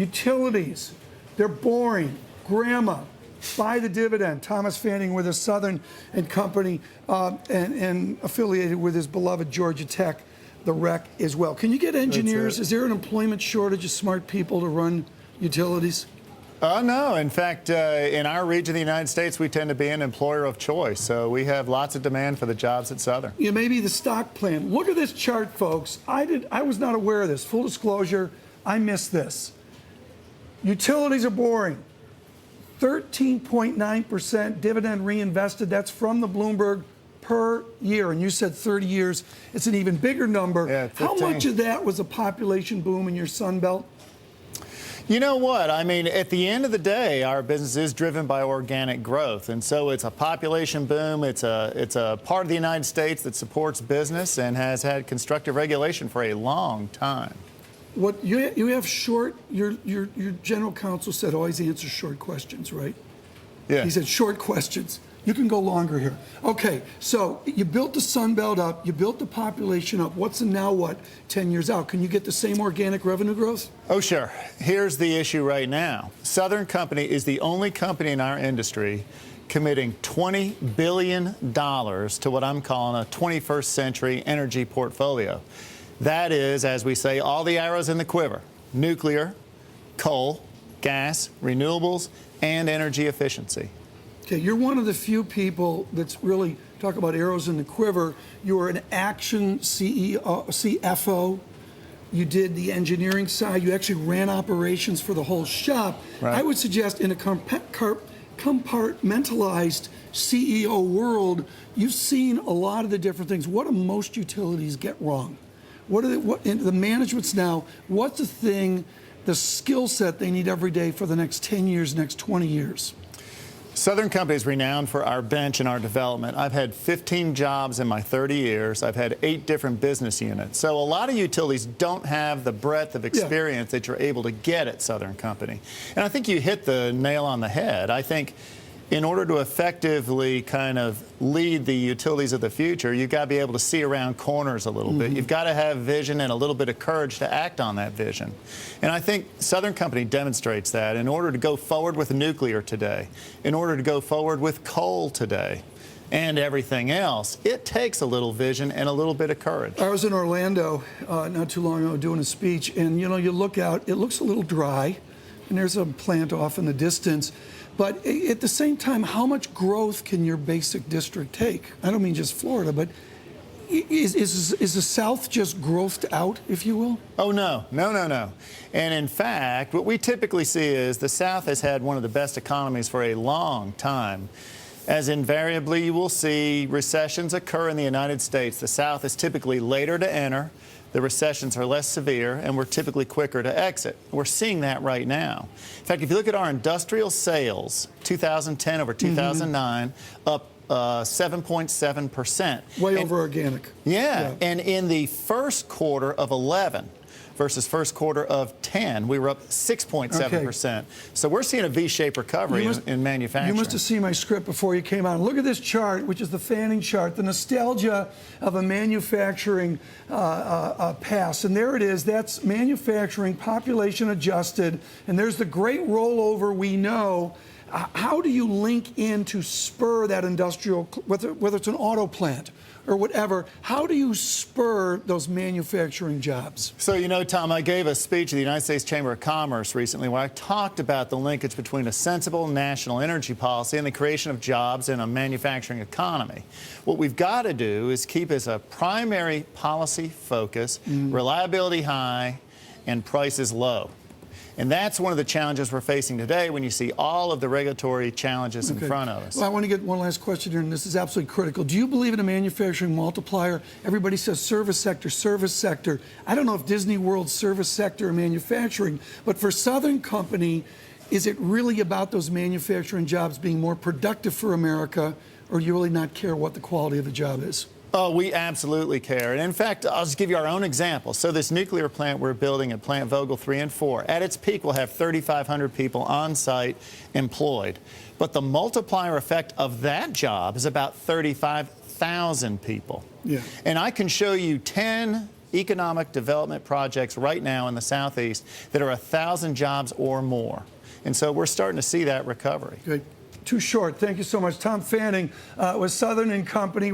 Utilities, they're boring. Grandma, buy the dividend. Thomas Fanning with his Southern and Company and affiliated with his beloved Georgia Tech, the REC as well. Can you get engineers? Is there an employment shortage of smart people to run utilities? No. In fact, in our region of the United States, we tend to be an employer of choice. So we have lots of demand for the jobs at Southern. Yeah, maybe the stock plan. Look at this chart, folks. I was not aware of this. Full disclosure, I missed this. Utilities are boring. 13.9% dividend reinvested. That's from the Bloomberg per year. And you said 30 years. It's an even bigger number. Yeah, 15. How much of that was a population boom in your Sun Belt? You know what? I mean, at the end of the day, our business is driven by organic growth. And so it's a population boom. It's a part of the United States that supports business and has had constructive regulation for a long time. What you have short, your general counsel said always answer short questions, right? Yeah. He said short questions. You can go longer here. Okay, so you built the Sun Belt up, you built the population up. What's the now what 10 years out? Can you get the same organic revenue growth? Oh, sure. Here's the issue right now. Southern Company is the only company in our industry committing $20 billion to what I'm calling a 21st century energy portfolio. That is, as we say, all the arrows in the quiver: nuclear, coal, gas, renewables, and energy efficiency. Okay, you're one of the few people that's really talk about arrows in the quiver. You were an action CFO. You did the engineering side. You actually ran operations for the whole shop. Right. I would suggest in a compartmentalized CEO world, you've seen a lot of the different things. What do most utilities get wrong? What in the managements now, what's the thing, the skill set they need every day for the next 10 years, next 20 years? Southern Company is renowned for our bench and our development. I've had 15 jobs in my 30 years. I've had 8 different business units. So a lot of utilities don't have the breadth of experience that you're able to get at Southern Company. And I think you hit the nail on the head. I think in order to effectively kind of lead the utilities of the future, you've got to be able to see around corners a little bit. You've got to have vision and a little bit of courage to act on that vision. And I think Southern Company demonstrates that. In order to go forward with nuclear today, in order to go forward with coal today, and everything else, it takes a little vision and a little bit of courage. I was in Orlando not too long ago doing a speech, and you know, you look out, it looks a little dry, and there's a plant off in the distance. But at the same time, how much growth can your basic district take? I don't mean just Florida, but is the South just growthed out, if you will? Oh, no. No. And in fact, what we typically see is the South has had one of the best economies for a long time. As invariably you will see recessions occur in the United States, the South is typically later to enter. The recessions are less severe, and we're typically quicker to exit. We're seeing that right now. In fact, if you look at our industrial sales, 2010 over 2009, up 7.7%. Way over organic. Yeah, and in the first quarter of 11 versus first quarter of 10, we were up 6.7%. Okay. So we're seeing a V-shaped recovery in manufacturing. You must have seen my script before you came on. Look at this chart, which is the Fanning chart, the nostalgia of a manufacturing past. And there it is. That's manufacturing, population adjusted. And there's the great rollover we know. How do you link in to spur that industrial, whether it's an auto plant or whatever, how do you spur those manufacturing jobs? So, you know, Tom, I gave a speech at the United States Chamber of Commerce recently where I talked about the linkage between a sensible national energy policy and the creation of jobs in a manufacturing economy. What we've got to do is keep as a primary policy focus, reliability high, and prices low. And that's one of the challenges we're facing today when you see all of the regulatory challenges in front of us. Well, I want to get one last question here, and this is absolutely critical. Do you believe in a manufacturing multiplier? Everybody says service sector, service sector. I don't know if Disney World's service sector or manufacturing, but for Southern Company, is it really about those manufacturing jobs being more productive for America, or do you really not care what the quality of the job is? Oh, we absolutely care. And in fact, I'll just give you our own example. So this nuclear plant we're building at Plant Vogtle 3 and 4, at its peak we'll have 3,500 people on site employed. But the multiplier effect of that job is about 35,000 people. Yeah. And I can show you 10 economic development projects right now in the Southeast that are 1,000 jobs or more. And so we're starting to see that recovery. Good. Too short. Thank you so much. Tom Fanning with Southern & Company.